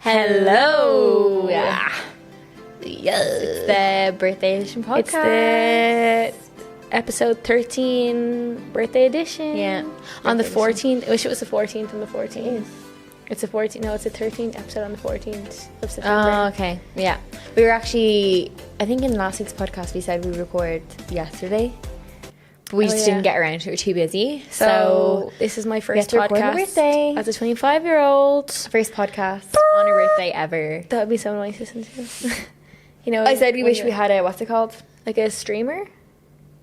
Hello. Yes. It's the birthday edition podcast. It's the episode 13 birthday edition. Yeah. On the Birthday 14th. I wish it was the 14th and the 14th. It's the 14th. No, it's the 13th episode on the 14th of September. Oh, okay. Yeah. We were actually, I think in last week's podcast we said we record yesterday. But we just didn't get around to it. We were too busy. So this is my first podcast birthday. as a 25-year-old. First podcast on a birthday ever. That would be so nice to listen to. You know, I said we wish we had a, what's it called? Like a streamer?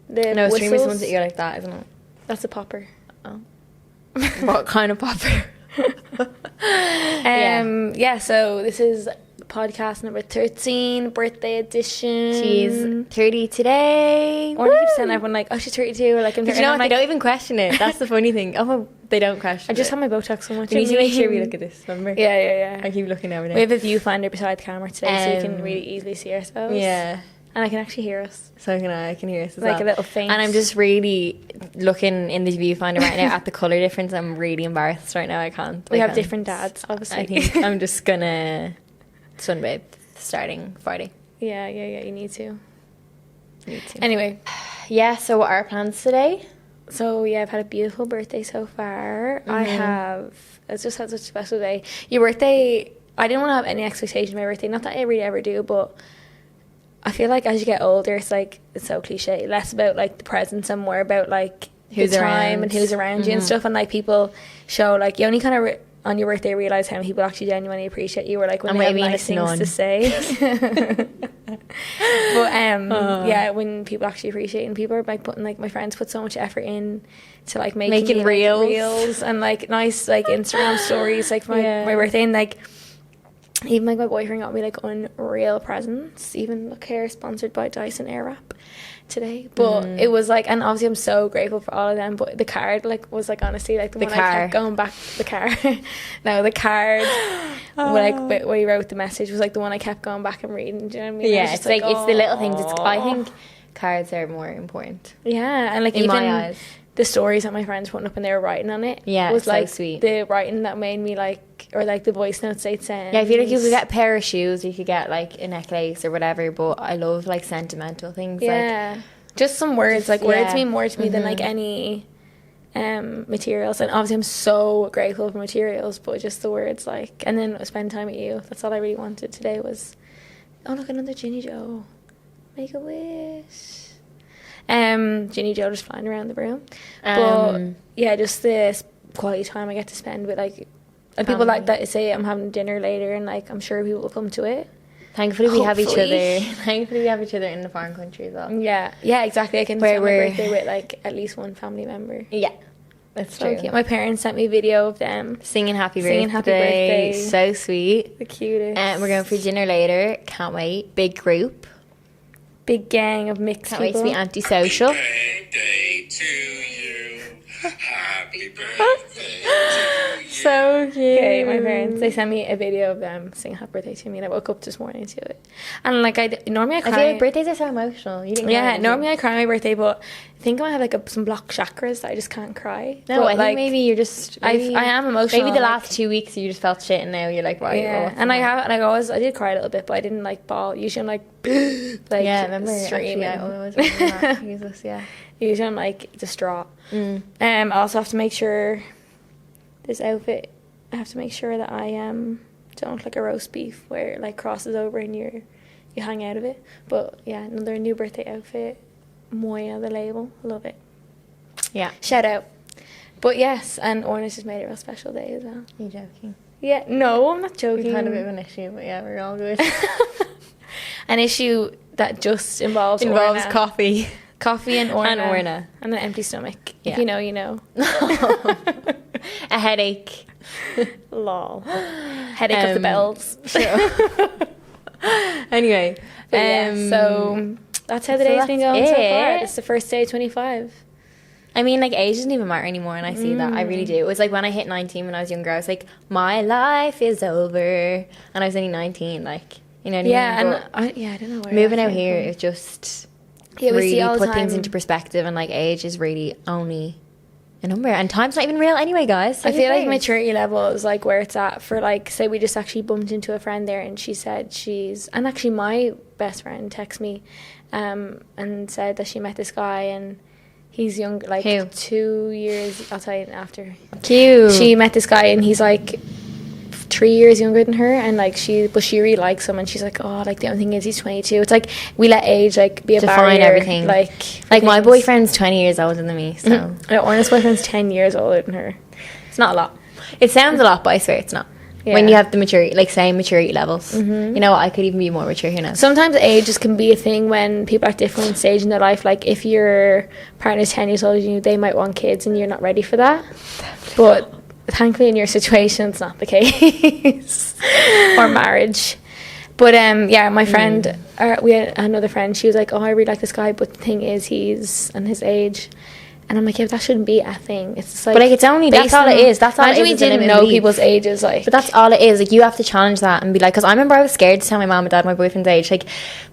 No, streamer's the ones that you're like that, isn't it? That's a popper. Oh. What kind of popper? Yeah, so this is podcast number 13, birthday edition. She's 30 today. Or I keep telling everyone like, oh, she's 32, or like I'm 30. But you know what? Like, They don't even question it. That's the funny thing. Oh, they don't question I just it. have my Botox so much. We need to make sure we look at this, remember? Yeah. I keep looking over there. We have a viewfinder beside the camera today, so we can really easily see ourselves. Yeah. And I can actually hear us. So can I can hear us as Like well. a little faint. And I'm just really looking in the viewfinder right now at the colour difference. I'm really embarrassed right now. I can't. We I have can't. different dads, obviously. I think I'm just gonna sunbathe starting Friday. Yeah, you need to. Need to. Anyway, Yeah, so what are our plans today? so yeah, I've had a beautiful birthday so far. It's just had such a special day. Your birthday, I didn't want to have any expectation of my birthday. Not that I really ever do, but I feel like as you get older, it's like, it's so cliche, less about like the presents and more about like Who's the time around. and who's around you and stuff. And like people show like, you only kind of on your birthday realize how many people actually genuinely appreciate you, or like when And they have maybe nice it's things none. to say. But yeah, when people actually appreciate, and people are like putting, like my friends put so much effort in to like making me, reels. like, reels and like nice like Instagram stories like for my birthday, and like even like my boyfriend got me like unreal presents. Even look here, sponsored by Dyson Airwrap today. But it was like, and obviously I'm so grateful for all of them, but the card like was like honestly like the one I kept going back. The card no the card where he wrote the message was like the one I kept going back and reading. Do you know what I mean? Yeah, it's like it's the little things. I think cards are more important. Yeah, and like In even my eyes. the stories that my friends putting up and they were writing on it, it's was so like sweet. the writing that made me like, or like the voice notes they'd send. Yeah, I feel like you could get a pair of shoes, you could get like a necklace or whatever, but I love like sentimental things. Yeah, just some words, like words mean more to me than like Mm-hmm. any materials. And obviously I'm so grateful for materials, but just the words, like, and then spend time with you. That's all I really wanted today was, oh look, another Ginny Joe, make a wish. Ginny Joe just flying around the room. But yeah, just this quality time I get to spend with like, and people like that say I'm having dinner later, and like I'm sure people will come to it. Thankfully we have each Hopefully. other. Thankfully we have each other in the foreign country as well. Yeah, exactly. I can Where spend my we're- birthday with like at least one family member. Yeah, that's So true. cute. My parents sent me a video of them. Singing happy Singing birthday. happy birthday. So sweet. The cutest. We're going for dinner later. Can't wait. Big group. Big gang of mixed Can't wait people. to be antisocial. Birthday to you. Happy birthday to you. So cute. Okay, my parents, they sent me a video of them singing happy birthday to me, and I woke up this morning to it. And like normally I cry. I feel like birthdays are so emotional. You didn't Yeah, cry, did normally you? I cry on my birthday, but I think I might have like some blocked chakras that I just can't cry. No, But, I think like, maybe you're just. Maybe, I am emotional. Maybe the like, last 2 weeks you just felt shit, and now you're like, right. yeah, well, what's and the I matter? have, like I did cry a little bit, but I didn't like bawl. Usually I'm like, like Yeah, I remember. streaming. Actually, I always remember that. Jesus, yeah. Usually I'm like distraught. I also have to make sure this outfit. I have to make sure that I don't look like a roast beef where it like crosses over and you hang out of it. But yeah, another new birthday outfit. Moya the label, love it. Yeah. Shout out. But yes, and Orna's just made it a real special day as well. Are you joking? Yeah, no, I'm not joking. We've had a bit of an issue, but yeah, we're all good. An issue that just involves Orna. coffee. Coffee and Orna. And Orna. And an empty stomach. Yeah. If you know, you know. A headache. Lol. Headache of the bells. Anyway. But yeah, so that's how the day's been going so far. It's the first day of 25. I mean, like, age doesn't even matter anymore, and I see that. I really do. It was like when I hit 19 when I was younger, I was like, my life is over. And I was only 19, like, you know what I mean? Yeah, and But I don't know where moving that out came here, from. it just Yeah, we really see all the put things time. into perspective, and, like, age is really only a number, and time's not even real anyway, guys. I feel like maturity level is like where it's at for like, say we just actually bumped into a friend there and she said and actually my best friend texted me and said that she met this guy and he's young, like 2 years, I'll tell you after. Cute. She met this guy and he's like 3 years younger than her, and like she really likes him, and she's like, oh, like the only thing is he's 22. It's like we let age like be a define barrier, everything. Like my boyfriend's 20 years older than me, so Orna's boyfriend's 10 years older than her. It's not a lot. It sounds a lot, but I swear it's not. Yeah. When you have the maturity, like same maturity levels, you know what, I could even be more mature here now. Sometimes ages can be a thing when people are at different stage in their life. Like if your partner's 10 years older than you, they might want kids and you're not ready for that. But thankfully in your situation it's not the case. Or marriage. But yeah, my friend, we had another friend, she was like, oh, I really like this guy, but the thing is he's and his age. And I'm like, yeah, but that shouldn't be a thing. It's just like, but like it's only, that's all it is. That's all it is. Imagine we didn't know people's ages, like. But that's all it is. Like you have to challenge that and be like, because I remember I was scared to tell my mom and dad my boyfriend's age. Like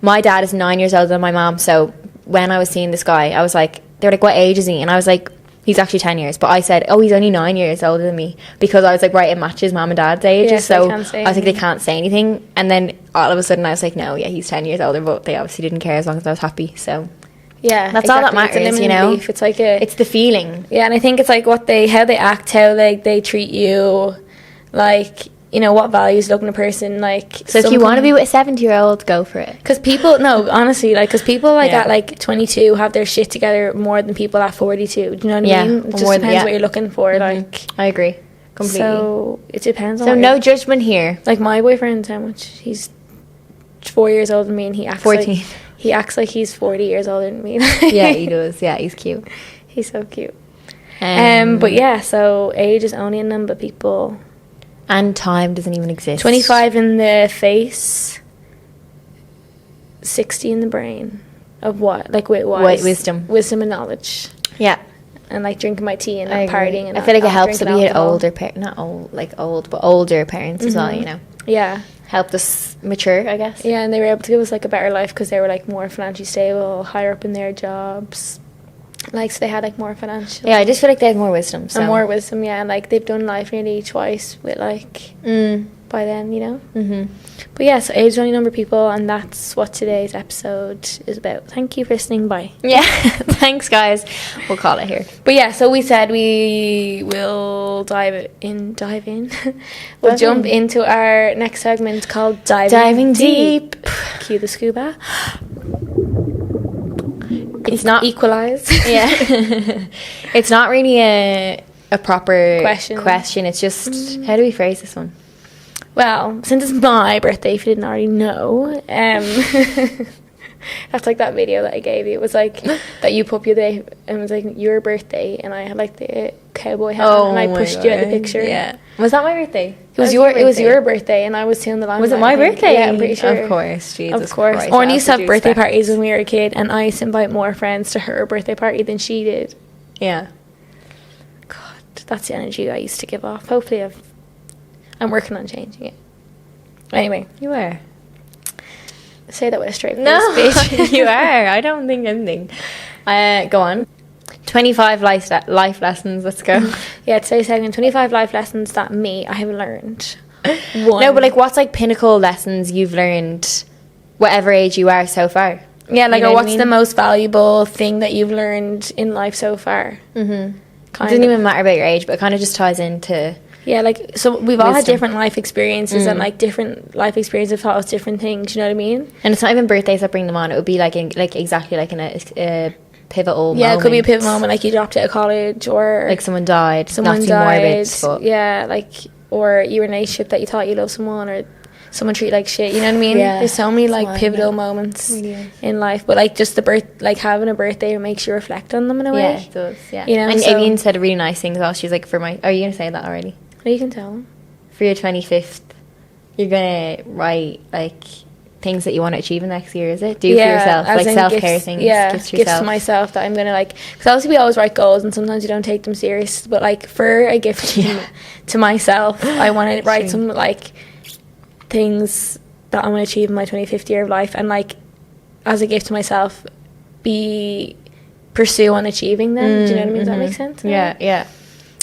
my dad is 9 years older than my mom, so when I was seeing this guy, I was like, they're like, what age is he? And I was like, he's actually 10 years. But I said, oh, he's only 9 years older than me, because I was like, right, it matches mom and dad's ages. Yeah, so I was like, they can't say anything. And then all of a sudden I was like, no, yeah, he's 10 years older, but they obviously didn't care as long as I was happy. So yeah, that's all that matters, you know. It's like it's the feeling. Yeah, and I think it's like how they act, how they treat you, like, you know, what values look in a person. Like, so if you want to be with a 70-year-old, go for it. Because people, no, honestly, like, because people like at like 22 have their shit together more than people at 42. Do you know what I mean? It just depends what you're looking for. Like, I agree completely. So it depends on. So no judgment here. Like my boyfriend, how much he's 4 years older than me, and he acts 14. like he acts like he's 40 years older than me. Yeah, he does. Yeah, he's cute. He's so cute. But yeah, so age is only a number, people. And time doesn't even exist. 25 in the face, 60 in the brain. Of what? Like wisdom and knowledge. Yeah. And like drinking my tea and not partying. And I feel like it helps that we had older older parents as well, you know. Yeah. Helped us mature, I guess. Yeah, and they were able to give us like a better life because they were like more financially stable, higher up in their jobs. Like, so they had like more financial. Yeah, I just feel like they had more wisdom. So. And more wisdom, yeah. And like they've done life nearly twice with like by then, you know. But yeah, so age is only number, people, and that's what today's episode is about. Thank you for listening. Bye. Yeah, thanks, guys. We'll call it here. But yeah, so we said we will dive in. We'll jump into our next segment called Diving Deep. Cue the scuba. It's not equalized. Yeah. It's not really a proper question. It's just, how do we phrase this one? Well, since it's my birthday, if you didn't already know, that's like that video that I gave you. It was like that you put up your day, and it was like your birthday, and I had like the cowboy hat, and I pushed you at the picture. Yeah, was that my birthday? It was your birthday, and I was still in the line. Was it my birthday? Yeah, I'm pretty sure. Of course, Jesus of course. Christ. Orny used to have birthday parties when we were a kid, and I used to invite more friends to her birthday party than she did. Yeah. God, that's the energy I used to give off. Hopefully, I'm working on changing it. Anyway, you are. Say that with a straight face, bitch. You are. I don't think anything. Go on. 25 life lessons. Let's go. Yeah, today's segment, 25 life lessons that I have learned. No, but like, what's like pinnacle lessons you've learned, whatever age you are so far? Yeah, like, or what's the most valuable thing that you've learned in life so far? It doesn't even matter about your age, but it kind of just ties into. Yeah, like, so we've all had different life experiences, and like different life experiences have taught us different things, you know what I mean? And it's not even birthdays that bring them on. It would be like exactly like in a pivotal moment. Yeah, it could be a pivotal moment, like you dropped out of college, or like someone died. Morbid, but yeah, like, or you were in a relationship that you thought you loved someone, or someone treated like shit, you know what I mean? Yeah. There's so many like pivotal moments in life, but like just like having a birthday makes you reflect on them in a way. Yeah, it does. Yeah, you know. And Aoibhinn said a really nice thing as well. She's like, are you gonna say that already? You can tell them. For your 25th, you're gonna write like things that you want to achieve in the next year. Is it for yourself, like self-care things? Yeah, gifts to myself that I'm gonna like. Because obviously we always write goals, and sometimes you don't take them serious. But like for a gift to myself, I want to write some like things that I'm gonna achieve in my 25th year of life, and like as a gift to myself, be pursue on achieving them. Do you know what I mean? Does that make sense? Yeah.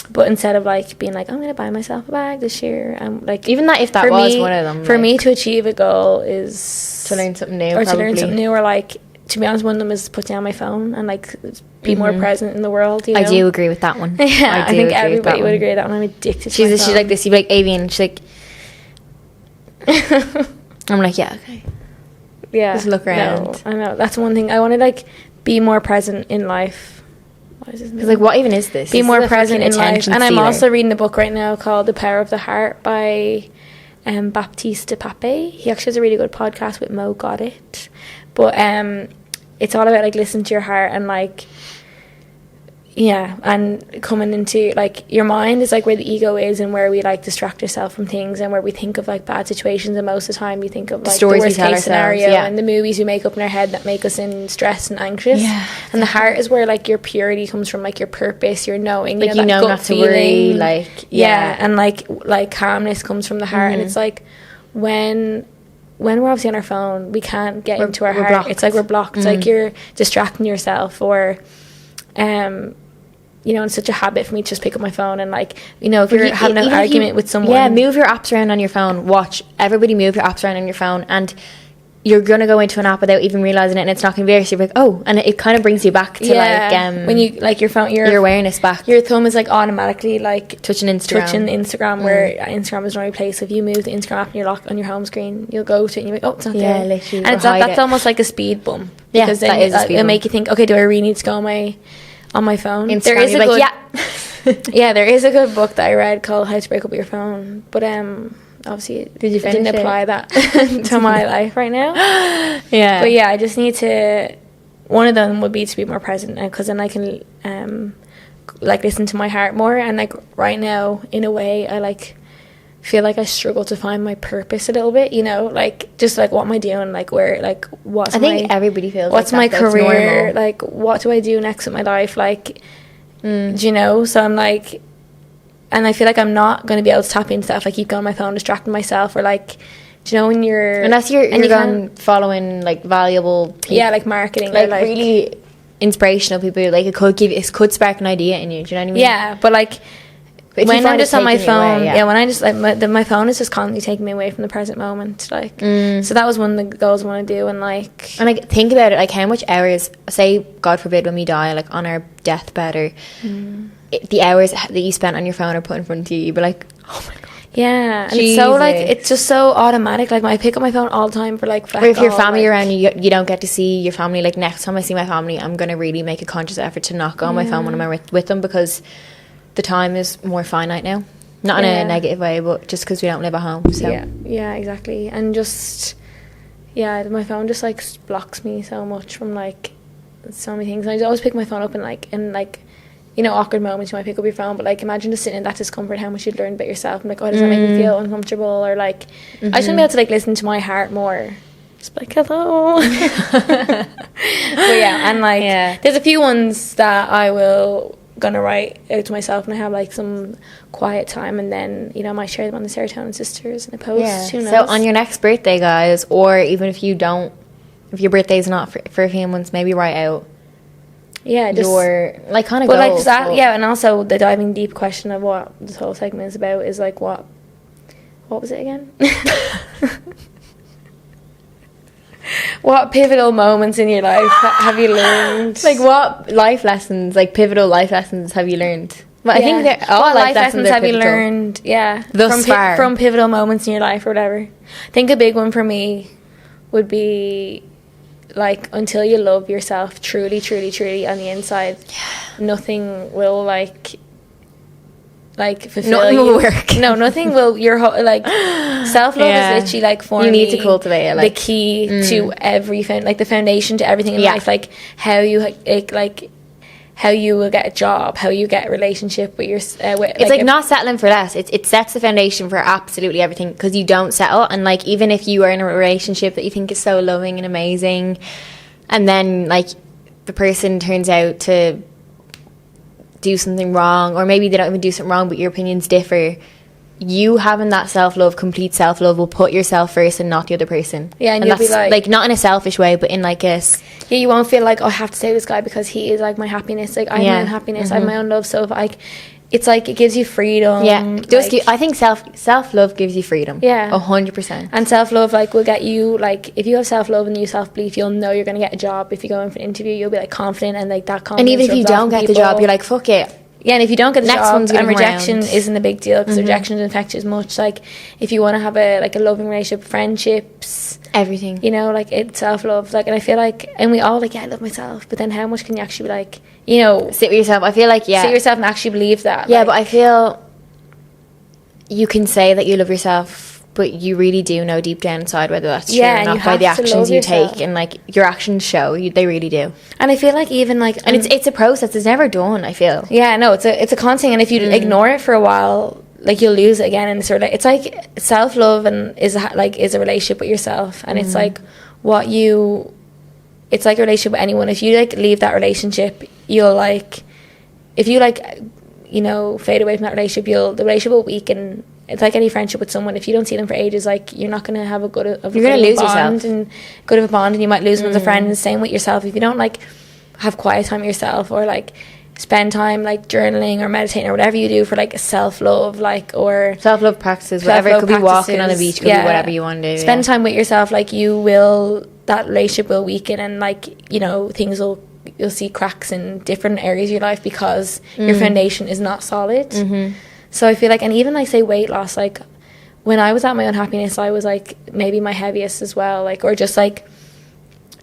But instead of like being like, I'm gonna buy myself a bag this year, like, even that, if that was one of them, for like, me to achieve a goal is to learn something new, or to learn something new, or like, to be honest, one of them is put down my phone and like be more present in the world. You know? I do agree with that one. Yeah, I think everybody would agree with that one. I'm addicted to my phone. She's like this. You'd be like, Aoibhinn, she's like, I'm like, yeah, okay. Yeah, just look around. No, I know, that's one thing I want to like be more present in life. Because like, what even is this? Be this more present in life. And I'm stealer. also reading a book right now called The Power of the Heart by Baptiste Pape. He actually has a really good podcast with Mo Got It. But it's all about like listening to your heart and like, yeah, and coming into like, your mind is like where the ego is and where we like distract ourselves from things and where we think of like bad situations, and most of the time we think of like the worst case scenario and the movies we make up in our head that make us in stress and anxious. And the heart is where like your purity comes from, like your purpose, your knowing, like, you know, not to worry, like and like calmness comes from the heart. And it's like when we're obviously on our phone, we can't get into our heart. Blocked. It's like we're blocked. It's like you're distracting yourself, or you know, it's such a habit for me to just pick up my phone and like, you know, if you're having an argument with someone. Yeah, move your apps around on your phone. Watch everybody move your apps around on your phone, and you're going to go into an app without even realising it, and it's not going to be there. So you're like, oh, and it kind of brings you back to like... when you, like, your phone... Your awareness back. Your thumb is like automatically like... Touching Instagram. Where Instagram is the only place. So if you move the Instagram app and you're locked on your home screen, you'll go to it and you're like, oh, it's not there. Literally. And that's almost like a speed bump. Yeah, because then that is a speed it'll bump. make you think, okay, do I really need to go on my phone? Instagram, there is a good... yeah, there is a good book that I read called How to Break Up Your Phone. But obviously it didn't apply that to my life right now. Yeah. But yeah, I just need to... One of them would be to be more present, because then I can like listen to my heart more. And like right now, in a way, I like feel like I struggle to find my purpose a little bit, you know, like just like what am I doing, like where, like what's I think everybody feels what's like my that, career, like what do I do next with my life, like do you know? So I'm like, and I feel like I'm not going to be able to tap into that if I keep going on my phone distracting myself, or like, do you know, when you're unless you're going following like valuable people, like marketing, like, or like really inspirational people, like it could spark an idea in you, do you know what I mean? Yeah, but like when I'm just on my phone, when I just like my phone is just constantly taking me away from the present moment, like so that was one of the goals I want to do. And like think about it, like how much hours, say God forbid when we die, like on our deathbed, or the hours that you spent on your phone are put in front of you, you'd be like, oh my god. Yeah, and it's so like, it's just so automatic. Like I pick up my phone all the time for like or if your family around you don't get to see your family. Like next time I see my family, I'm gonna really make a conscious effort to not go on my phone when I'm with them, because the time is more finite now. Not in a negative way, but just because we don't live at home. So yeah, exactly. And just my phone just like blocks me so much from like so many things. And I just always pick my phone up and like you know, awkward moments you might pick up your phone, but like imagine just sitting in that discomfort, how much you'd learn about yourself, and like, oh, does that make me feel uncomfortable, or like I just want to be able to like listen to my heart more, just like hello. But yeah, and like there's a few ones that I will gonna write out to myself, and I have like some quiet time, and then, you know, I might share them on the Serotonin Sisters in a post. Who knows? So on your next birthday, guys, or even if your birthday's not for a few months, maybe write out just your like kind of goals. Like that, and also the diving deep question of what this whole segment is about is like what was it again? What pivotal moments in your life have you learned? Like what life lessons, like pivotal life lessons have you learned? Well, I think that all life lessons have you learned? Yeah, thus far from pivotal moments in your life or whatever. I think a big one for me would be like, until you love yourself truly, truly, truly on the inside, nothing will like fulfill nothing you. Will work. No, nothing will. Your whole like self-love is literally like for you need to cultivate it, like the key to everything, like the foundation to everything in life, like how you like how you will get a job, how you get a relationship with your it's like not settling for less. It sets the foundation for absolutely everything, because you don't settle. And like even if you are in a relationship that you think is so loving and amazing, and then like the person turns out to do something wrong, or maybe they don't even do something wrong but your opinions differ, you having that self-love, complete self-love, will put yourself first and not the other person. Yeah, and you'll be like not in a selfish way, but in like a yeah, you won't feel like, oh, I have to stay with this guy because he is like my happiness. Like I have my own happiness, I have my own love. So if it's like it gives you freedom. Yeah, I think self-love gives you freedom. Yeah, 100%. And self-love like will get you, like if you have self-love and you self-belief, you'll know you're going to get a job. If you go in for an interview, you'll be like confident, and like that confidence. And even if you don't get the job, you're like, fuck it. Yeah, and if you don't get the next job, one's and rejection isn't a big deal, because rejection doesn't affect you as much. Like if you want to have a loving relationship, friendships, everything, you know, like it's self-love. Like, and I feel like, and we all like, yeah, I love myself, but then how much can you actually be like, you know, sit with yourself? I feel like, sit with yourself and actually believe that. Yeah, but I feel you can say that you love yourself, but you really do know deep down inside whether that's true or not by the actions you take, and like your actions show they really do. And I feel like even like, and it's a process. It's never done. I feel. Yeah, no, it's a constant, and if you ignore it for a while, like you'll lose it again. And sort of, it's like self-love and is a relationship with yourself, and it's like it's like a relationship with anyone. If you like leave that relationship, you'll like, if you like, you know, fade away from that relationship, the relationship will weaken. It's like any friendship with someone. If you don't see them for ages, like you're not going to have you're going to lose yourself, and good of a bond, and you might lose them as a friend. And the same with yourself. If you don't like have quiet time with yourself, or like spend time like journaling or meditating or whatever you do for like self-love, like, or self-love practices, whatever. It could be walking on a beach, could be whatever you want to do. Spend time with yourself. Like that relationship will weaken, and like, you know, you'll see cracks in different areas of your life because your foundation is not solid. So I feel like, and even like say weight loss, like when I was at my own happiness, I was like maybe my heaviest as well, like, or just like,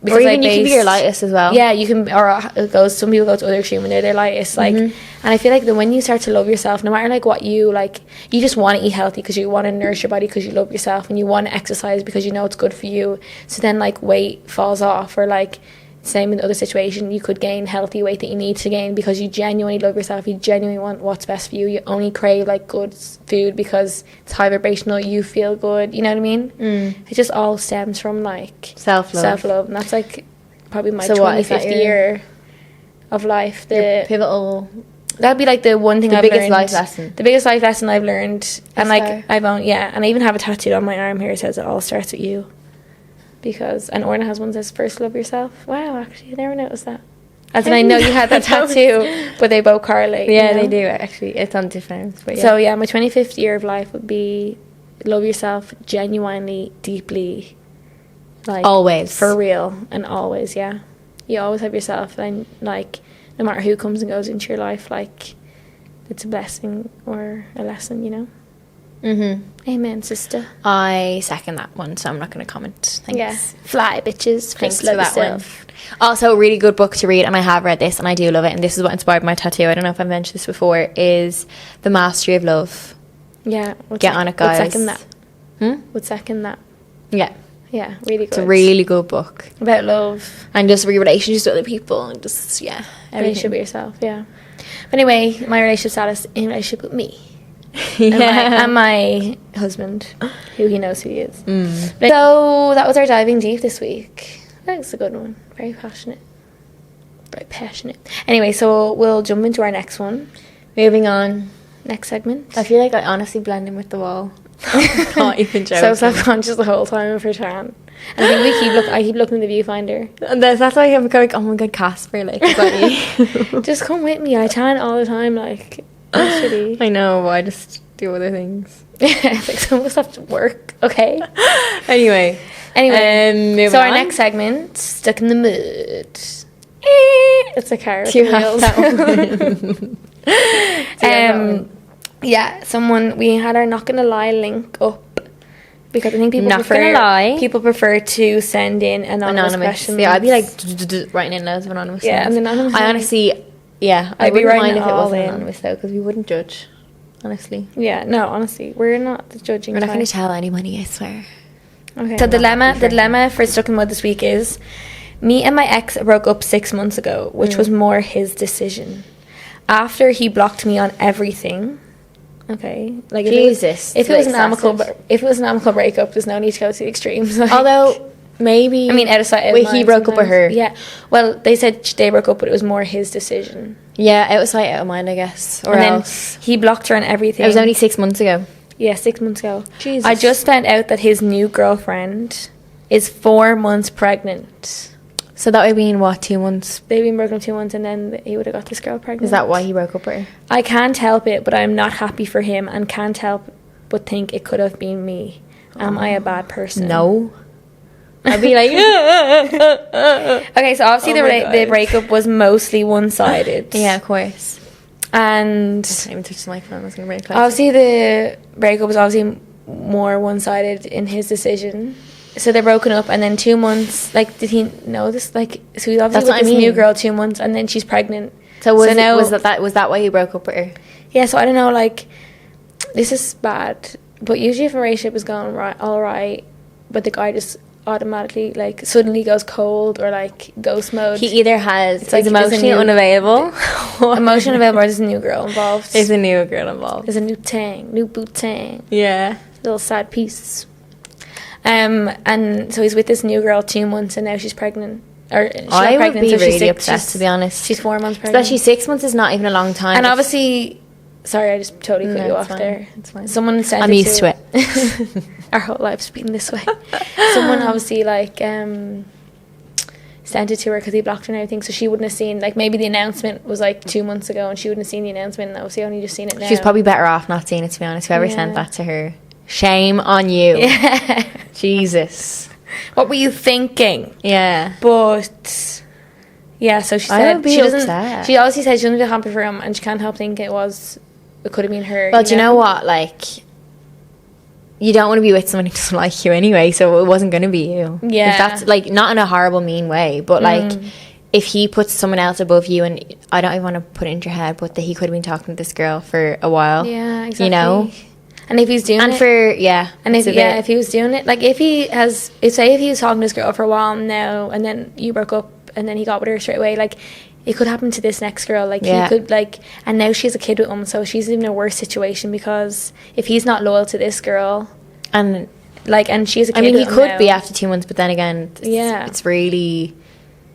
or even you can be your lightest as well. Yeah, you can, or some people go to other extreme when they're their lightest, like, and I feel like that when you start to love yourself, no matter like what you like, you just want to eat healthy because you want to nourish your body because you love yourself, and you want to exercise because you know it's good for you. So then like weight falls off, or like same in the other situation, you could gain healthy weight that you need to gain because you genuinely love yourself, you genuinely want what's best for you, you only crave like good food because it's high vibrational, you feel good, you know what I mean? It just all stems from like self-love, and that's like probably my 25th year of life, the pivotal, that'd be like the one thing the I've biggest learned, the biggest life lesson I've learned. And like and I even have a tattoo on my arm here, it says it all starts with you. Because, and Orna has one that says first love yourself. Wow, actually, I never noticed that. As in, I know you had that tattoo, but they both correlate. Yeah, you know? they do actually. It's on different. But yeah. So yeah, my 25th year of life would be love yourself genuinely, deeply, like always, for real, and always. Yeah, you always have yourself, and like no matter who comes and goes into your life, like it's a blessing or a lesson, you know. Amen, sister. I second that one, so I'm not going to comment. Thanks. Yeah. Fly, bitches. Thanks for that one. Also, a really good book to read, and I have read this, and I do love it, and this is what inspired my tattoo. I don't know if I've mentioned this before, is The Mastery of Love. Yeah. Get on it, guys. Would second that. Would second that. Yeah. Yeah, really good. It's a really good book. About love. And just relationships with other people, and just, yeah. Relationship with yourself, yeah. But anyway, my relationship status in relationship with me. Yeah. And my husband, who he knows who he is. So that was our diving deep this week. That was a good one. Very passionate. Anyway, so we'll jump into our next one. Moving on. Next segment. I feel like I honestly blend in with the wall. Not even joking. So self-conscious the whole time for Chan. And I think I keep looking in the viewfinder. And that's why I'm going, oh my god, Casper, like, is that you? Just come with me. I Chan all the time, like. Actually. I know, but I just do other things. It's like some of us have to work, okay? Anyway, so our next segment, Stuck in the Mood. It's a car with Do you have wheels. That one? Yeah, we had our Not Gonna Lie link up because I think people prefer to send in anonymous questions. Yeah, I'd be like writing in loads of anonymous things. Yeah, and anonymous. I honestly. Yeah, I wouldn't mind if it wasn't anonymous though, because we wouldn't judge, honestly. Yeah, no, honestly, we're not judging. We're not going to tell anybody, I swear. Okay. So the dilemma for Stuck in Mud this week is, me and my ex broke up 6 months ago, which was more his decision. After he blocked me on everything. Okay, like Jesus. If it was an amicable breakup, there's no need to go to the extremes. Like, although. Maybe. I mean, he broke up with her. Yeah. Well, they said they broke up, but it was more his decision. Yeah, it was like out of mind, I guess. Or and else. Then he blocked her on everything. It was only 6 months ago. Yeah, 6 months ago. Jesus. I just found out that his new girlfriend is 4 months pregnant. So that would mean what, 2 months? They've been broken up 2 months, and then he would have got this girl pregnant. Is that why he broke up with her? I can't help it, but I'm not happy for him, and can't help but think it could have been me. Am I a bad person? No. I'd be like, okay, so obviously the breakup was mostly one-sided. yeah, of course. And I didn't even touch the microphone. I was going to break it. obviously the breakup was obviously more one-sided in his decision. So they're broken up, and then 2 months, like, did he know this? Like, so he's obviously with this new girl 2 months, and then she's pregnant. So was that why he broke up with her? Yeah, so I don't know, like, this is bad. But usually if a relationship is going all right, but the guy just automatically, like, suddenly goes cold or, like, ghost mode. He either is like emotionally unavailable. Emotionally unavailable, or there's a new girl involved. There's a new girl involved. There's a new boot tang. Yeah. Little sad piece. And so he's with this new girl 2 months, and now she's pregnant. Or she's I pregnant, would be so she's really upset, to be honest. She's 4 months pregnant. Especially 6 months is not even a long time. And obviously, sorry, I just totally cut you off there. It's fine. Someone sent I'm used to it. Our whole life's been this way. Someone obviously, like, sent it to her because he blocked her and everything, so she wouldn't have seen, like, maybe the announcement was like 2 months ago and she wouldn't have seen the announcement, and obviously only just seen it now. She's probably better off not seeing it, to be honest. Whoever sent that to her, shame on you. Yeah. Jesus. What were you thinking? Yeah. But yeah, so she I said would be she doesn't. upset. She obviously said she doesn't feel happy for him, and she can't help thinking it could have been her. But you know what? Like, you don't want to be with someone who doesn't like you anyway, so it wasn't going to be you. Yeah. If that's, like, not in a horrible, mean way, but, like, if he puts someone else above you, and I don't even want to put it into your head, but that he could have been talking to this girl for a while. Yeah, exactly. You know? And if he's doing it, if he was doing it, like, if he was talking to this girl for a while now, and then you broke up, and then he got with her straight away, like, it could happen to this next girl. Like, he could, like, and now she has a kid with him, so she's in a worse situation, because if he's not loyal to this girl, and, like, and she has a kid, I mean, he with him could now, be after 2 months, but then again, it's really,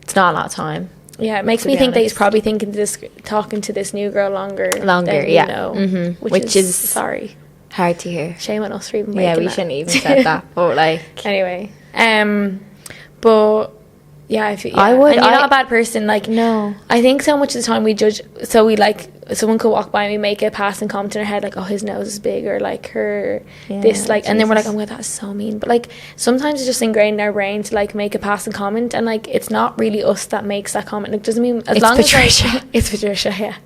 it's not a lot of time. Yeah, it makes me think that he's probably talking to this new girl longer, than, yeah, which is sorry, hard to hear. Shame on us for even we that. shouldn't even said that, but, like, anyway, but yeah, I would. And you're not a bad person. Like, no, I think so much of the time we judge. So we, like, someone could walk by and we make a passing comment in our head, like, oh, his nose is big, or like her this, like, and then we're like, oh my god, that's so mean. But, like, sometimes it's just ingrained in our brain to, like, make a passing comment, and, like, it's not really us that makes that comment. It doesn't mean it's Patricia, yeah.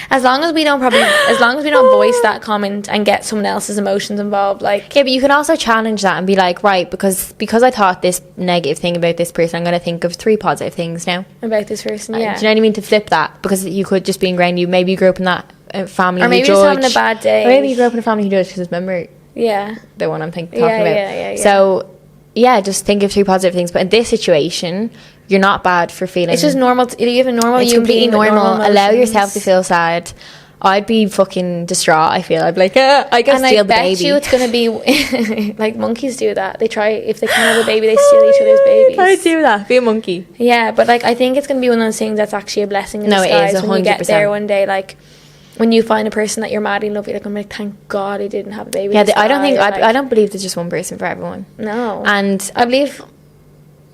As long as we don't voice that comment and get someone else's emotions involved, like, yeah, but you can also challenge that and be like, right, because I thought this negative thing about this person, I'm going to think of 3 positive things now about this person. Yeah, do you know what I mean? To flip that, because you could just be ingrained. Maybe you grew up in that family, or maybe you're just having a bad day, or maybe you grew up in a family who judged. Because remember, the one I'm talking about. Yeah. So yeah, just think of 3 positive things. But in this situation, you're not bad for feeling. It's just normal. You have a normal. It's completely normal. Allow yourself to feel sad. I'd be fucking distraught. I feel I'd be like, I can steal the baby. And I bet you it's gonna be like, monkeys do that. They try, if they can't have a baby, they steal each other's babies. I'd do that. Be a monkey. Yeah, but, like, I think it's gonna be one of those things that's actually a blessing in disguise. It is 100%. When you get there one day, like, when you find a person that you're madly in love with, like, I'm like, thank God I didn't have a baby. Yeah, I don't believe there's just one person for everyone. No, and I believe,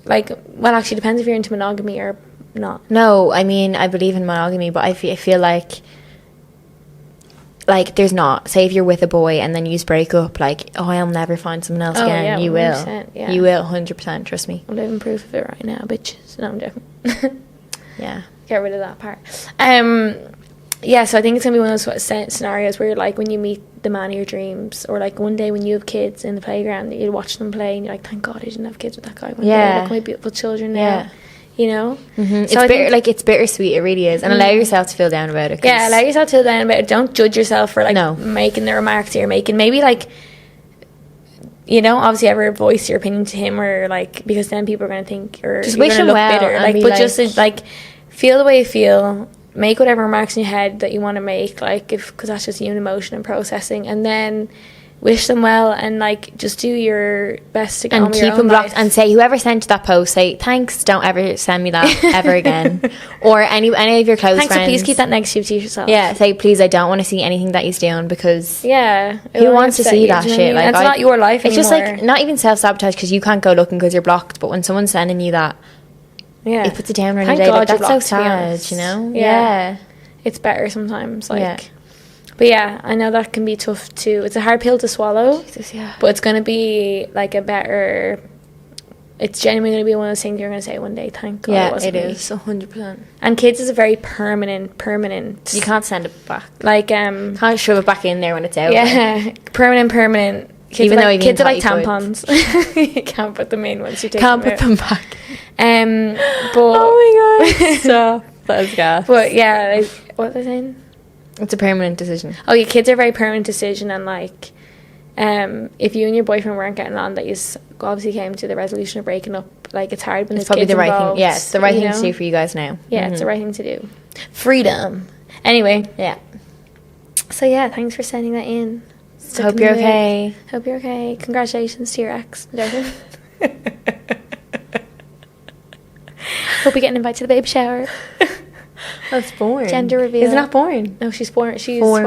like, well, actually depends if you're into monogamy or not. No, I mean, I believe in monogamy, but I feel like there's not. Say if you're with a boy and then you break up, like, oh, I'll never find someone else again. Yeah, you will. Yeah. You will, 100%. Trust me. I'm living proof of it right now, bitches. No, I'm joking. Yeah. Get rid of that part. Yeah, so I think it's going to be one of those scenarios where, like, when you meet the man of your dreams, or, like, one day when you have kids in the playground, you watch them play and you're like, thank God I didn't have kids with that guy one day. Look, my beautiful children now. Yeah. You know? Mm-hmm. So it's bittersweet. It really is. And allow yourself to feel down about it. Yeah, allow yourself to feel down about it. Don't judge yourself for, like, making the remarks you're making. Maybe, like, you know, obviously ever voice your opinion to him, or, like, because then people are going to think, or just you're wish going him to look well, bitter. Like, but just, like, feel the way you feel. Make whatever remarks in your head that you want to make, like, because that's just you in emotion and processing. And then wish them well, and like just do your best to get And on with your keep own them blocked life. and say, whoever sent you that post, say thanks, don't ever send me that ever again. Or any of your close Thanks, friends. so please keep that negative to yourself. Yeah, say please, I don't want to see anything that he's doing, because Yeah. who wants to see that shit? Like, it's not your life It's anymore. just like not even self-sabotage, because you can't go looking because you're blocked, but when someone's sending you that, yeah. it puts it down on your Thank day. God Like, you're that's so blocked, to be sad, honest. you know? Yeah. It's better sometimes, like. Yeah. But yeah, I know that can be tough too. It's a hard pill to swallow. Jesus, yeah. But it's going to be like a better. It's genuinely going to be one of those things you're going to say one day, thank God it Yeah, wasn't it me. is 100%. And kids is a very permanent. You can't send it back. Like, Can't shove it back in there when it's out. yeah, permanent. Kids Even are though like, even kids are like thought you tampons. You can't put them in once you take Can't them put out. them back. But, Oh my god, stop. That was gas. but yeah, like, what was I saying? It's a permanent decision. Oh, yeah, kids are a very permanent decision, and like, if you and your boyfriend weren't getting on, that you obviously came to the resolution of breaking up. Like, it's hard when It's there's probably kids the right involved, thing. Yeah, it's the right you thing to know? do for you guys now. Yeah, it's the right thing to do. Freedom. Anyway, Yeah. so yeah, thanks for sending that in. Stuck Hope in the you're mood. okay. Hope you're okay. Congratulations to your ex. Joking. Hope you get an invite to the baby shower. That's boring. Gender reveal. Isn't that boring? No, she's 4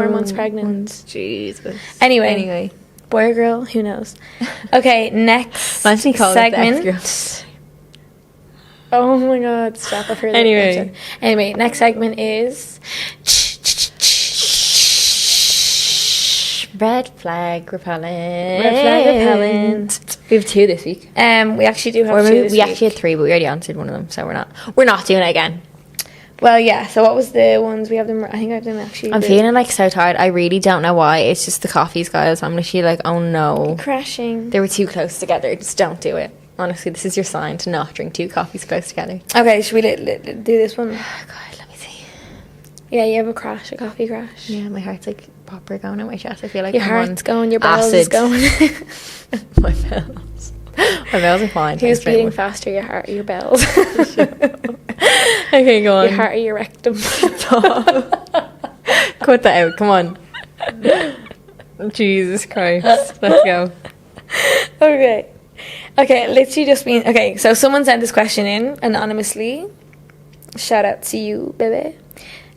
months pregnant. Jesus. Anyway. Boy or girl, who knows? Okay, next Imagine he called it the segment. ex-girl. Oh my god, stop. I've heard that Anyway. episode. Anyway, next segment is Red flag repellent. Red flag repellent. We have 2 this week. we actually do have Or 2 maybe this we week. actually had 3, but we already answered one of them, so we're not doing it again. Well, yeah, so what was the ones we have them? I think I have them actually. I'm feeling like so tired. I really don't know why. It's just the coffees, guys. I'm literally like, oh no. crashing. They were too close together. Just don't do it. Honestly, this is your sign to not drink 2 coffees close together. Okay, should we do this one? Oh god, let me see. Yeah, you have a coffee crash. Yeah, my heart's like proper going out my chest. I feel like Your I'm heart's on going, your bells is acid. going. My bells. My bells are fine. Who's thanks very beating much. faster, your heart or your bells? Okay, go on. Your heart or your rectum? Cut that out. Come on. Jesus Christ. Let's go. Okay, literally just being... Okay, so someone sent this question in anonymously. Shout out to you, baby.